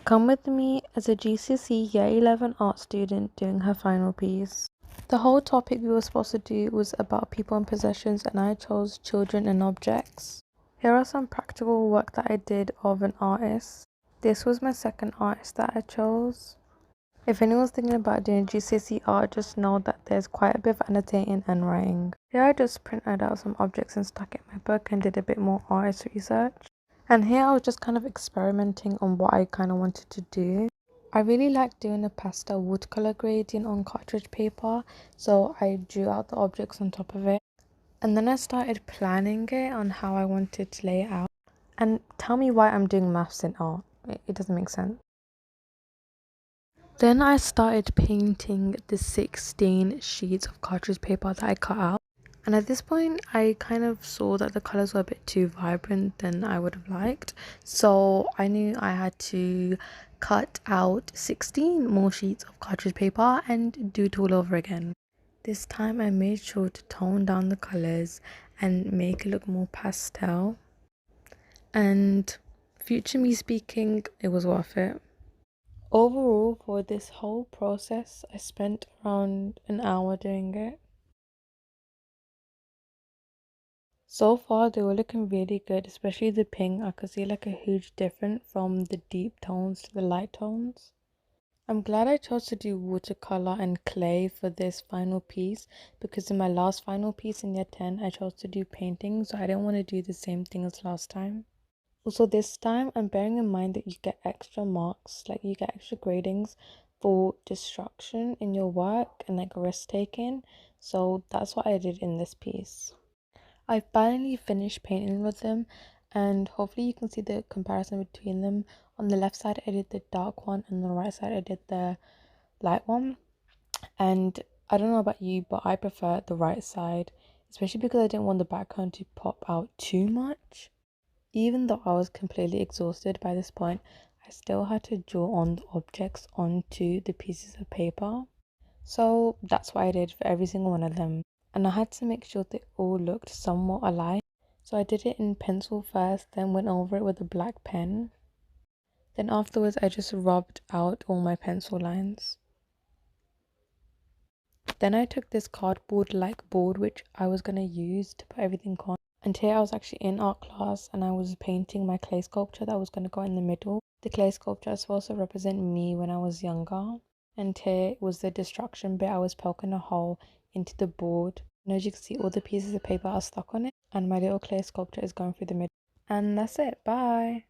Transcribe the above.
Come with me as a GCSE Year 11 art student doing her final piece. The whole topic we were supposed to do was about people and possessions, and I chose children and objects. Here are some practical work that I did of an artist. This was my second artist that I chose. If anyone's thinking about doing GCSE art, just know that there's quite a bit of annotating and writing. Here I just printed out some objects and stuck it in my book and did a bit more artist research. And here I was just kind of experimenting on what I kind of wanted to do. I really like doing a pastel watercolor gradient on cartridge paper, so I drew out the objects on top of it. And then I started planning it on how I wanted to lay it out. And tell me why I'm doing maths in art. It doesn't make sense. Then I started painting the 16 sheets of cartridge paper that I cut out. And at this point, I kind of saw that the colors were a bit too vibrant than I would have liked. So I knew I had to cut out 16 more sheets of cartridge paper and do it all over again. This time I made sure to tone down the colors and make it look more pastel. And future me speaking, it was worth it. Overall, for this whole process, I spent around an hour doing it. So far, they were looking really good, especially the pink. I could see like a huge difference from the deep tones to the light tones. I'm glad I chose to do watercolor and clay for this final piece, because in my last final piece in year 10, I chose to do painting, so I didn't want to do the same thing as last time. Also, this time I'm bearing in mind that you get extra marks, like you get extra gradings for distraction in your work and like risk taking. So that's what I did in this piece. I finally finished painting with them, and hopefully you can see the comparison between them. On the left side I did the dark one, and on the right side I did the light one. And I don't know about you, but I prefer the right side, especially because I didn't want the background to pop out too much. Even though I was completely exhausted by this point, I still had to draw on the objects onto the pieces of paper. So that's what I did for every single one of them. And I had to make sure they all looked somewhat alike. So I did it in pencil first, then went over it with a black pen. Then afterwards I just rubbed out all my pencil lines. Then I took this cardboard like board which I was going to use to put everything on. And here I was actually in art class and I was painting my clay sculpture that was going to go in the middle. The clay sculpture is supposed to represent me when I was younger. And here was the distraction bit. I was poking a hole into the board. And as you can see, all the pieces of paper are stuck on it. And my little clay sculpture is going through the middle. And that's it. Bye.